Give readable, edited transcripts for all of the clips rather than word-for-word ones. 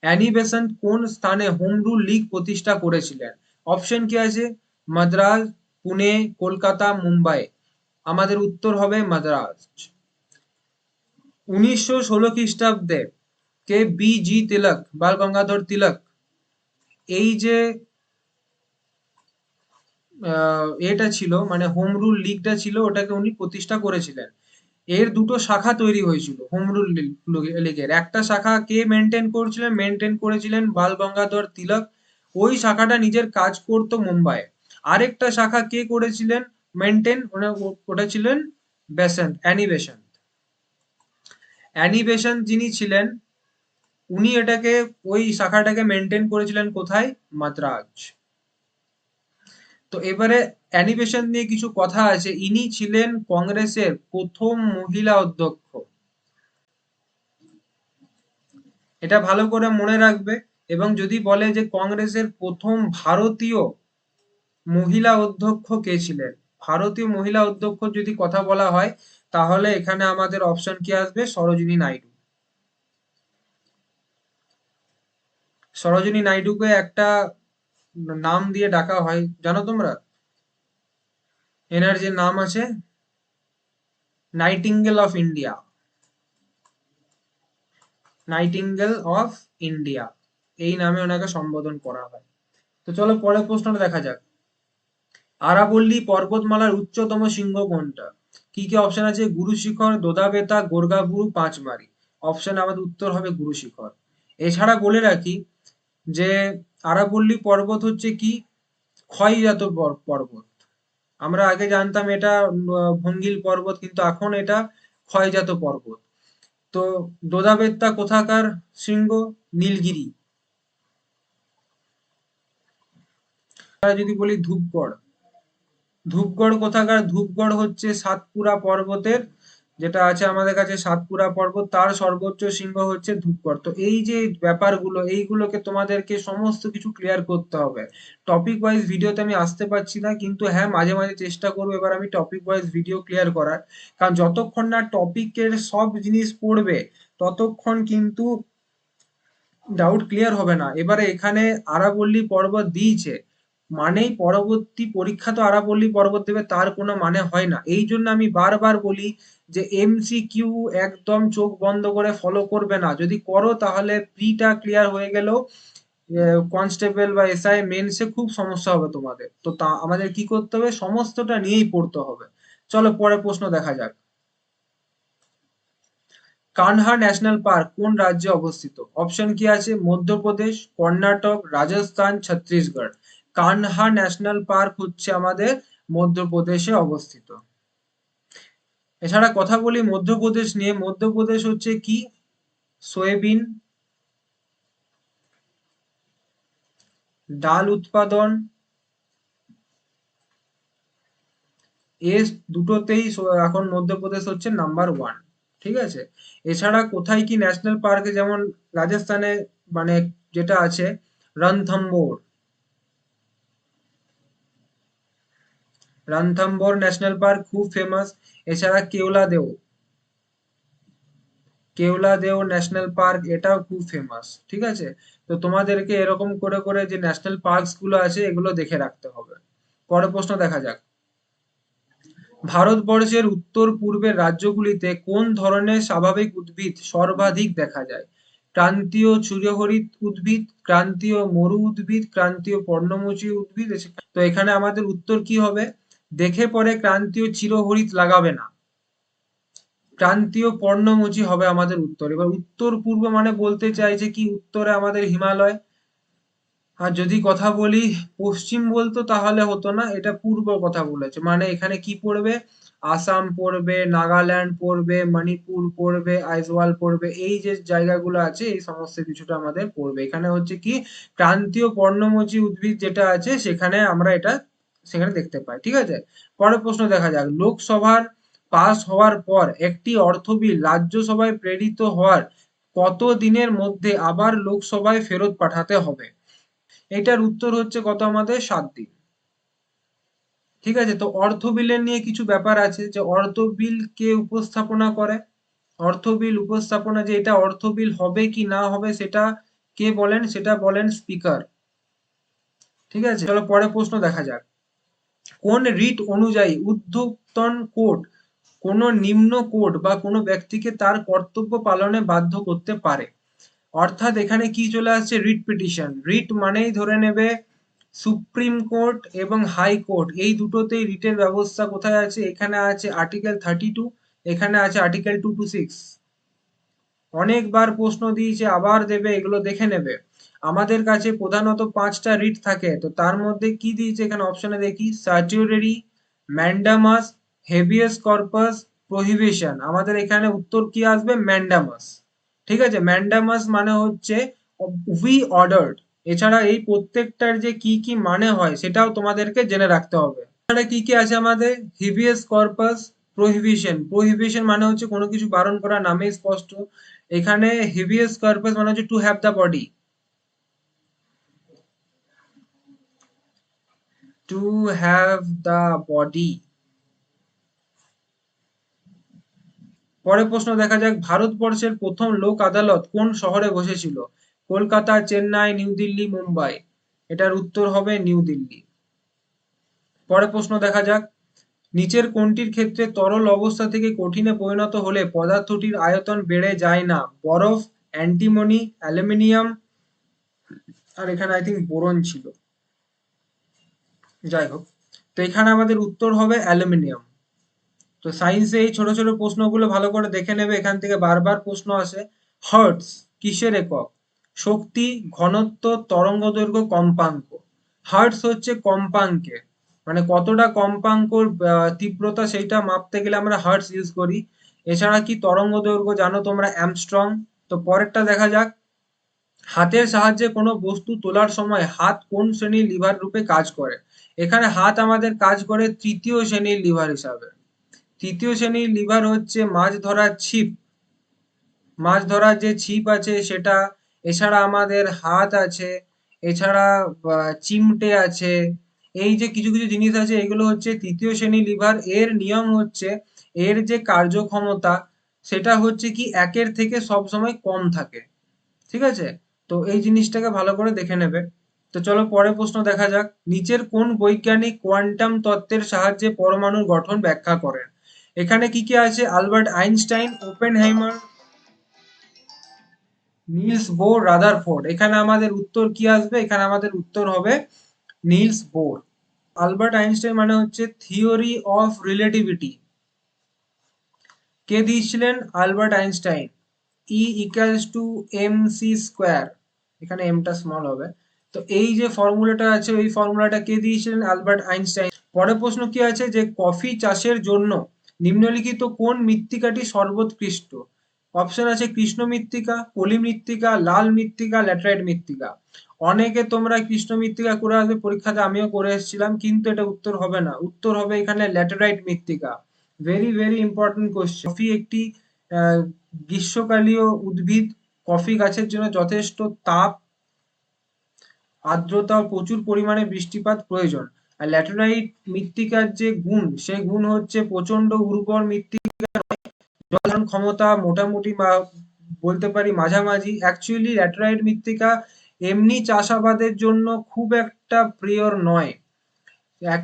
Annie Besant কোন স্থানে home rule League প্রতিষ্ঠা করেছিলেন? অপশন কি আছে? মাদ্রাজ, পুনে, কলকাতা, মুম্বাই। আমাদের উত্তর হবে মাদ্রাজ। 1916 খ্রিস্টাব্দে কে বি জি তিলক, বাল গঙ্গাধর তিলক, এই যে এটা ছিল মানে হোম রুল লীগটা ছিল, ওটাকে উনি প্রতিষ্ঠা করেছিলেন। এর দুটো শাখা তৈরি হয়েছিল হোম রুল লীগের। একটা শাখা কে মেনটেন করেছিলেন বাল গঙ্গাধর তিলক। ওই শাখাটা নিজের কাজ করতো মুম্বাইয়ে। আরেকটা শাখা কে করেছিলেন মেনটেন? ওটা ছিলেন Besant, Annie Besant. Annie Besant যিনি ছিলেন, উনি এটাকে, ওই শাখাটাকে মেনটেন করেছিলেন কোথায়? মাদ্রাজ। তো এবারে অ্যানি বেসান্ট নিয়ে কিছু কথা আছে। ইনি ছিলেন কংগ্রেসের প্রথম মহিলা অধ্যক্ষ। এটা ভালো করে মনে রাখবে। এবং যদি বলে যে কংগ্রেসের প্রথম ভারতীয় মহিলা অধ্যক্ষ কে ছিলেন, ভারতীয় মহিলা অধ্যক্ষ যদি কথা বলা হয়, তাহলে এখানে আমাদের অপশন কি আসবে? সরোজিনী নাইডু। সরোজিনী নাইডুকে একটা নাম দিয়ে ডাকা হয়, জানো তোমরা? এনার যে নাম আছে, nightingale of India. Nightingale of India, এই নামে ওনাকে সম্বোধন করা হয়। তো চলো পরের প্রশ্নটা দেখা যাক। আরাবল্লী পর্বতমালার উচ্চতম শৃঙ্গ কোনটা? কি কি অপশন আছে? গুরু শিখর, দোদাবেতা, গোর্গাবুরু, পাঁচমারি। অপশন আমাদের উত্তর হবে গুরু শিখর। এছাড়া বলে রাখি যে আরাবল্লী পর্বত হচ্ছে কি? ক্ষয়জাত পর্বত। আমরা আগে জানতাম এটা ভঙ্গিল পর্বত, কিন্তু এখন এটা ক্ষয়জাত পর্বত। তো দোদাবেত্তা কোথাকার শৃঙ্গ? নীলগিরি। যদি বলি ধূপগড়, ধূপগড় কোথাকার? ধূপগড় হচ্ছে সাতপুরা পর্বতের, যেটা আছে আমাদের কাছে সাতপুরা পর্বত, তার সর্বোচ্চ শৃঙ্গ হচ্ছে ধূপগড়। তো এই যে ব্যাপারগুলো, এইগুলোকে তোমাদেরকে সমস্ত কিছু ক্লিয়ার করতে হবে। টপিক ওয়াইজ ভিডিওতে আমি আসতে পারছি না, কিন্তু হ্যাঁ মাঝে মাঝে চেষ্টা করবো এবার আমি টপিক ওয়াইজ ভিডিও ক্লিয়ার করার। কারণ যতক্ষণ না টপিকের সব জিনিস পড়বে, ততক্ষণ কিন্তু ডাউট ক্লিয়ার হবে না। এবারে এখানে আরাবল্লী পর্বত দিয়েছে মানেই পরবর্তী পরীক্ষা তো আরাবল্লী পর্বত দেবে, তার কোনো মানে হয় না। এই জন্য আমি বারবার বলি যে এমসিকিউ একদম চোখ বন্ধ করে ফলো করবে না। যদি করো তাহলে প্রিটা ক্লিয়ার হয়ে গেলেও কনস্টেবল বা এসআই মেন্সে খুব সমস্যা হবে তোমাদের। তো তা আমাদের কি করতে হবে? সমস্তটা নিয়েই পড়তে হবে। চলো পরের প্রশ্ন দেখা যাক। কানহা ন্যাশনাল পার্ক কোন রাজ্যে অবস্থিত? অপশন কি আছে? মধ্যপ্রদেশ, কর্ণাটক, রাজস্থান, ছত্তিশগড়। কানহা ন্যাশনাল পার্ক হচ্ছে আমাদের মধ্যপ্রদেশে অবস্থিত। এছাড়া কথা বলি মধ্যপ্রদেশ নিয়ে। মধ্যপ্রদেশ হচ্ছে কি? সয়াবিন, ডাল উৎপাদন, দুটোতেই এখন মধ্যপ্রদেশ হচ্ছে নাম্বার ওয়ান। ঠিক আছে। এছাড়া কোথায় কি ন্যাশনাল পার্কে, যেমন রাজস্থানে মানে যেটা আছে রণথম্বোর, রণথম্বোর ন্যাশনাল পার্ক খুব ফেমাস। এছাড়া কেওলাদেও ন্যাশনাল পার্ক, এটাও খুব ফেমাস। ঠিক আছে। তো তোমাদেরকে এরকম করে করে যে ন্যাশনাল পার্কস গুলো আছে এগুলো দেখে রাখতে হবে। পরের প্রশ্ন দেখা যাক। ভারতবর্ষের উত্তর পূর্বের রাজ্যগুলিতে কোন ধরনের স্বাভাবিক উদ্ভিদ সর্বাধিক দেখা যায়? ক্রান্তীয় চিরহরিৎ উদ্ভিদ, ক্রান্তীয় মরু উদ্ভিদ, ক্রান্তীয় পর্ণমোচী উদ্ভিদ। তো এখানে আমাদের উত্তর কি হবে? দেখে পরে ক্রান্তীয় চিরহরিৎ লাগাবে না, ক্রান্তীয় পর্ণমোচী হবে আমাদের উত্তর। এবার উত্তর পূর্ব মানে বলতে চাইছে কি উত্তরে আমাদের হিমালয়। আর যদি কথা বলি পশ্চিম বলতো তাহলে হতো না, এটা পূর্ব কথা বলেছে, মানে এখানে কি পড়বে? আসাম পড়বে, নাগাল্যান্ড পড়বে, মণিপুর পড়বে, আইজওয়াল পড়বে, এই যে জায়গাগুলো আছে এই সমস্ত কিছুটা আমাদের পড়বে। এখানে হচ্ছে কি ক্রান্তীয় পর্ণমোচী উদ্ভিদ যেটা আছে সেখানে আমরা এটা সেখানে দেখতে পাই। ঠিক আছে। পরের প্রশ্ন দেখা যাক। লোকসভার পাস হওয়ার পর একটি অর্থ বিল রাজ্যসভায় প্রেরিত হওয়ার কত দিনের মধ্যে আবার লোকসভায় ফেরত পাঠাতে হবে? এটার উত্তর হচ্ছে কত? আমাদের 7 দিন। ঠিক আছে। তো অর্থ বিলের নিয়ে কিছু ব্যাপার আছে, যে অর্থ বিল কে উপস্থাপনা করে। অর্থ বিল উপস্থাপনা, যে এটা অর্থ বিল হবে কি না হবে সেটা কে বলেন? সেটা বলেন স্পিকার। ঠিক আছে, চলো পরের প্রশ্ন দেখা যাক। কোন রিট অনুযায়ী ঊর্ধ্বতন কোর্ট কোনো নিম্ন কোর্ট বা কোনো ব্যক্তিকে তার কর্তব্য পালনে বাধ্য করতে পারে? অর্থাৎ এখানে কি চলে আসছে? Writ petition. রিট মানেই ধরে নেবে সুপ্রিম কোর্ট এবং হাই কোর্ট, এই দুটোতেই রিটের ব্যবস্থা কোথায় আছে? এখানে আছে আর্টিকেল 32, এখানে আছে আর্টিকেল 226। অনেকবার প্রশ্ন দিয়েছে, আবার দেবে, এগুলো দেখে নেবে। আমাদের কাছে প্রধানত 5টা রিট থাকে, তো তার মধ্যে কি দিয়েছে এখানে অপশনে দেখি? সার্টিউটারি, ম্যান্ডামাস, হেভিয়াস কর্পাস, প্রহিবিশন। আমাদের এখানে উত্তর কি আসবে? ম্যান্ডামাস। ঠিক আছে, ম্যান্ডামাস মানে হচ্ছে উই অর্ডার্ড। এছাড়া এই প্রত্যেকটার যে কি কি মানে হয় সেটাও তোমাদেরকে জেনে রাখতে হবে। এছাড়া কি কি আছে আমাদের? হিবিয়াস কর্পাস, প্রহিবিশন। প্রহিবিশন মানে হচ্ছে কোনো কিছু বারণ করা, নামেই স্পষ্ট। এখানে হেভিয়াস কর্পাস মানে হচ্ছে to have the body, to have the body. পরের প্রশ্ন দেখা যাক। ভারতবর্ষের প্রথম লোক আদালত কোন শহরে বসেছিল? কলকাতা, চেন্নাই, নিউ দিল্লি, মুম্বাই। এটার উত্তর হবে নিউ দিল্লি। পরের প্রশ্ন দেখা যাক। নিচের কোনটির ক্ষেত্রে তরল অবস্থা থেকে কঠিনে পরিণত হলে পদার্থটির আয়তন বেড়ে যায় না? বরফ, অ্যান্টিমনি, অ্যালুমিনিয়াম, আর এখানে আই থিঙ্ক বোরন ছিল। যাই হোক, তো এখানে আমাদের উত্তর হবে অ্যালুমিনিয়াম। তো সায়েন্সে এই ছোট ছোট প্রশ্নগুলো ভালো করে দেখে নেবে, এখান থেকে বারবার প্রশ্ন আসে। হার্টস কিসের একক? শক্তি, ঘনত্ব, তরঙ্গদৈর্ঘ্য, কম্পাঙ্ক। হার্টস হচ্ছে কম্পাঙ্কের, মানে কতটা কম্পাঙ্কর তীব্রতা সেইটা মাপতে গেলে আমরা হার্টস ইউজ করি। এছাড়া কি তরঙ্গদৈর্ঘ্য জানো তোমরা? অ্যামস্ট্রং। তো পরেরটা দেখা যাক। হাতের সাহায্যে কোনো বস্তু তোলার সময় হাত কোন শ্রেণীর লিভার রূপে কাজ করে? এখানে হাত আমাদের কাজ করে তৃতীয় শ্রেণীর লিভার হিসাবে। তৃতীয় শ্রেণীর লিভার হচ্ছে মাছ ধরার ছিপ, মাছ ধরার যে ছিপ আছে সেটা। এছাড়া আমাদের হাত আছে, এছাড়া চিমটে আছে। এই যে কিছু কিছু জিনিস আছে, এগুলো হচ্ছে তৃতীয় শ্রেণীর লিভার। এর নিয়ম হচ্ছে, এর যে কার্যক্ষমতা সেটা হচ্ছে কি একের থেকে সবসময় কম থাকে। ঠিক আছে, তো এই জিনিসটাকে ভালো করে দেখে নেবে। তো চলো পরের প্রশ্ন দেখা যাক। নিচের কোন বৈজ্ঞানিক কোয়ান্টাম তত্ত্বের সাহায্যে পরমাণুর গঠন ব্যাখ্যা করেন? এখানে কি কি আছে? Albert Einstein, Oppenheimer, Nils bore, Rutherford. এখানে আমাদের উত্তর কি আসবে? এখানে আমাদের উত্তর হবে নিলস বোর। আলবার্ট আইনস্টাইন মানে হচ্ছে থিওরি অফ রিলেটিভিটি। কে দিয়েছিলেন? Albert Einstein. E equals to M C square, এখানে এমটা স্মল হবে। তো এই যে ফর্মুলাটা আছে, ওই ফর্মুলাটা কে দিয়েছিলেন? Albert Einstein. পরের প্রশ্ন কি আছে? যে কফি চাষের জন্য নিম্নলিখিত কোন মৃত্তিকাটি সর্বোৎকৃষ্ট? অপশন আছে কৃষ্ণ মৃত্তিকা, পলি মৃত্তিকা, লাল মৃত্তিকা, ল্যাটেরাইট মৃত্তিকা। অনেকে তোমরা কৃষ্ণ মৃত্তিকা করে আসবে পরীক্ষাতে, আমিও করে এসেছিলাম, কিন্তু এটা উত্তর হবে না। উত্তর হবে এখানে ল্যাটেরাইট মৃত্তিকা। Very very important question. Coffee একটি আহ, গ্রীষ্মকালীয় উদ্ভিদ। কফি গাছের জন্য যথেষ্ট তাপ, আর্দ্রতা ও প্রচুর পরিমাণে বৃষ্টিপাত প্রয়োজন। আর ল্যাটেরাইট মৃত্তিকার যে গুণ, সেই গুণ হচ্ছে প্রচন্ড উর্বর মৃত্তিকা, জল ধারণ ক্ষমতা মোটামুটি বা বলতে পারি মাঝামাঝি। অ্যাকচুয়ালি ল্যাটেরাইট মৃত্তিকা এমনি চাষাবাদের জন্য খুব একটা প্রিয় নয়।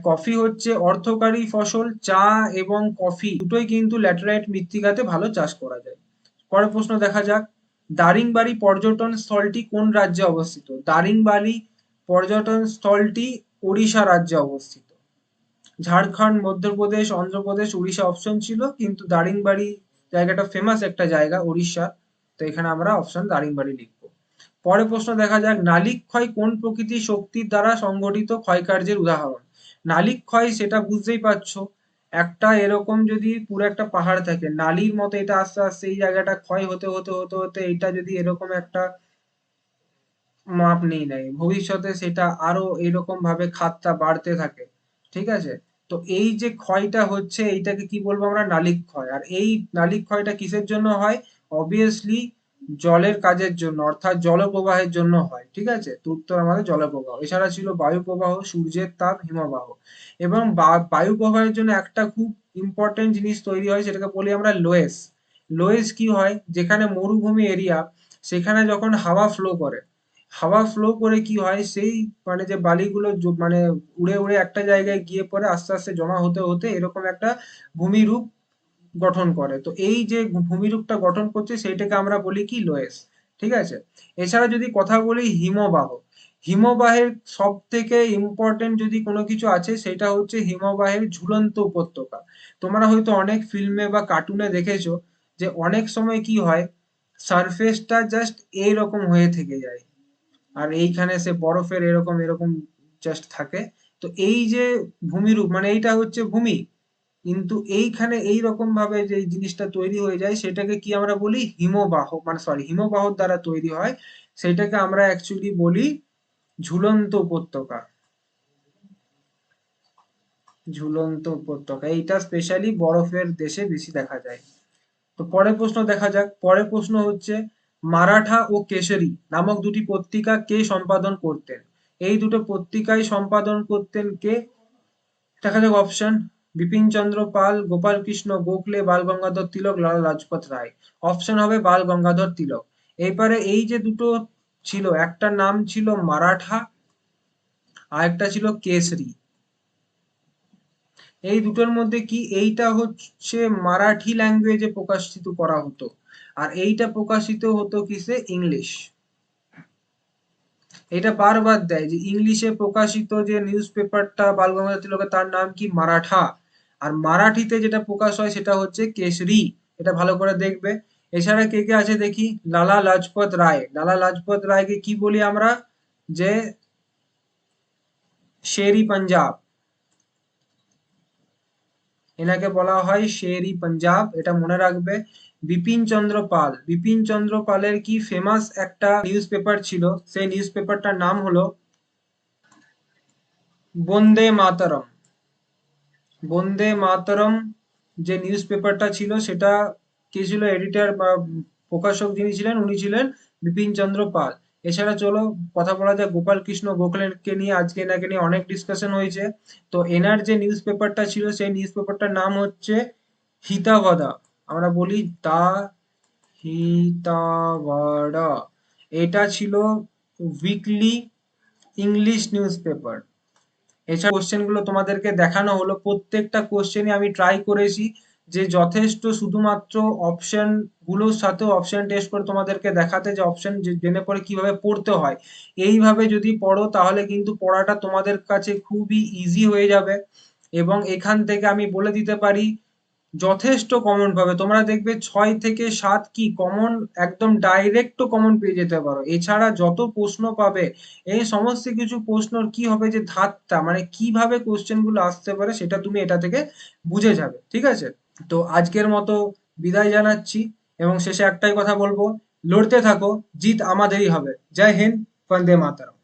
কফি হচ্ছে অর্থকারী ফসল, চা এবং কফি দুটোই কিন্তু ল্যাটেরাইট মৃত্তিকাতে ভালো চাষ করা যায়। পরের প্রশ্ন দেখা যাক। দারিংবাড়ি পর্যটন স্থলটি কোন রাজ্যে অবস্থিত? দারিংবাড়ি পর্যটন স্থলটি ওড়িশা রাজ্যে অবস্থিত। ঝাড়খণ্ড, মধ্যপ্রদেশ, অন্ধ্রপ্রদেশ, উড়িষ্যা অপশন ছিল, কিন্তু দারিংবাড়ি জায়গাটা ফেমাস একটা জায়গা উড়িষ্যার। তো এখানে আমরা অপশন দারিংবাড়ি লিখবো। পরের প্রশ্ন দেখা যাক। নালিক ক্ষয় কোন প্রকৃতির শক্তির দ্বারা সংঘটিত ক্ষয়কার্যের উদাহরণ? নালিক ক্ষয় সেটা বুঝতেই পারছো, একটা এরকম যদি পুরো একটা পাহাড় থাকে, নালির মতো এটা আস্তে আস্তে এই জায়গাটা ক্ষয় হতে হতে হতে হতে এটা যদি এরকম একটা মাপ নেই নাই, ভবিষ্যতে সেটা আরো এরকম ভাবে খাতটা বাড়তে থাকে। ঠিক আছে, তো এই যে ক্ষয়টা হচ্ছে এইটাকে কি বলবো আমরা? নালিক ক্ষয়। আর এই নালিক ক্ষয়টা কিসের জন্য হয়? অবভিয়াসলি জলের কাজের জন্য, অর্থাৎ জলপ্রবাহের জন্য হয়। ঠিক আছে, তো উত্তর আমাদের জলপ্রবাহ। এছাড়া ছিল বায়ু প্রবাহ, সূর্যের তাপ, হিমবাহ। এবং বায়ু প্রবাহের জন্য একটা খুব ইম্পর্টেন্ট জিনিস তৈরি হয়, সেটাকে বলি আমরা লোয়েস। লোয়েস কি হয়? যেখানে মরুভূমি এরিয়া, সেখানে যখন হাওয়া ফ্লো করে, হাওয়া ফ্লো করে কি হয়, সেই মানে যে বালিগুলো মানে উড়ে উড়ে একটা জায়গায় গিয়ে পরে আস্তে আস্তে জমা হতে হতে এরকম একটা ভূমিরূপ গঠন করে। তো এই যে ভূমিরূপটা গঠন করছে সেইটাকে আমরা বলি কি লোয়েস। ঠিক আছে। এছাড়া যদি কথা বলি হিমবাহ, হিমবাহের সব থেকে ইম্পর্টেন্ট যদি কোনো কিছু আছে সেটা হচ্ছে হিমবাহের ঝুলন্ত উপত্যকা। তোমরা হয়তো অনেক ফিল্মে বা কার্টুনে দেখেছো যে অনেক সময় কি হয়, সারফেসটা জাস্ট এইরকম হয়ে থেকে যায় আর এইখানে সে বরফের এরকম এরকম জাস্ট থাকে। তো এই যে ভূমিরূপ মানে এইটা হচ্ছে ভূমি, কিন্তু এইখানে এইরকম ভাবে যে এই জিনিসটা তৈরি হয়ে যায় সেটাকে কি আমরা বলি হিমবাহ, মানে সরি হিমবাহর দ্বারা তৈরি হয়, সেটাকে আমরা অ্যাকচুয়ালি বলি ঝুলন্ত উপত্যকা। ঝুলন্ত উপত্যকা এইটা স্পেশালি বরফের দেশে বেশি দেখা যায়। তো পরের প্রশ্ন দেখা যাক। পরের প্রশ্ন হচ্ছে মারাঠা ও কেশরী নামক দুটি পত্রিকা কে সম্পাদন করতেন? এই দুটো পত্রিকায় সম্পাদন করতেন কে? দেখা যাক অপশন: বিপিন চন্দ্র পাল, গোপাল কৃষ্ণ গোখলে, বাল গঙ্গাধর তিলক, লালা লাজপত রায়। অপশন হবে বাল গঙ্গাধর তিলক। এবারে এই যে দুটো ছিল, একটা নাম ছিল মারাঠা আর একটা ছিল কেশরী। এই দুটোর মধ্যে কি এইটা হচ্ছে মারাঠি ল্যাঙ্গুয়েজে প্রকাশিত করা হতো আর এইটা প্রকাশিত হতো কিসে, ইংলিশ। এটা বারবার দেয় যে ইংলিশে প্রকাশিত যে নিউজ পেপারটা বাল গঙ্গাধর তিলকের তার নাম কি মারাঠা, আর মারাঠিতে যেটা প্রকাশ হয় সেটা হচ্ছে কেশরী। এটা ভালো করে দেখবে। এছাড়া কে কে আছে দেখি, লালা লাজপত রায়। লালা লাজপত রায়কে কি বলি আমরা, যে শেরি পাঞ্জাব, এনাকে বলা হয় শেরি পাঞ্জাব, এটা মনে রাখবে। বিপিন চন্দ্র পাল, বিপিন চন্দ্র পালের কি ফেমাস একটা নিউজ পেপার ছিল, সেই নিউজ পেপারটার নাম হলো বন্দে মাতরম। বন্দে মাতরম যে নিউজ পেপারটা ছিল সেটা কে ছিল এডিটর বা প্রকাশক যিনি ছিলেন উনি ছিলেন বিপিন চন্দ্র পাল। এছাড়া চলো কথা বলা যাক গোপাল কৃষ্ণ গোখলেকে নিয়ে। আজকে এনাকে নিয়ে অনেক ডিসকাশন হয়েছে। তো এনার যে নিউজ পেপারটা ছিল সেই নিউজ পেপারটার নাম হচ্ছে হিতাবাদা। আমরা বলি দা হিতাবাডা। এটা ছিল উইকলি ইংলিশ নিউজ পেপার। এছাড়া কোশ্চেন গুলো তোমাদেরকে দেখানো হলো, প্রত্যেকটা কোশ্চেনই আমি ট্রাই করেছি যে যথেষ্ট শুধুমাত্র অপশন গুলোর সাথে অপশন টেস্ট করে তোমাদেরকে দেখাতে, যে অপশন জেনে পরে কিভাবে পড়তে হয়। এইভাবে যদি পড়ো তাহলে কিন্তু পড়াটা তোমাদের কাছে খুবই ইজি হয়ে যাবে। এবং এখান থেকে আমি বলে দিতে পারি যথেষ্ট কমন পাবে। তোমরা দেখবে 6 থেকে 7 কি কমন, একদম ডাইরেক্ট কমন পেয়ে যেতে পারো। এছাড়া যত প্রশ্ন পাবে এই সমস্ত কিছু প্রশ্নর কি হবে যে ধাতটা মানে কিভাবে কোশ্চেন গুলো আসতে পারে সেটা তুমি এটা থেকে বুঝে যাবে। ঠিক আছে। তো আজকের মতো বিদায় জানাচ্ছি এবং শেষে একটাই কথা বলবো, লড়তে থাকো, জিত আমাদেরই হবে। জয় হিন্দ, বন্দে মাতরম।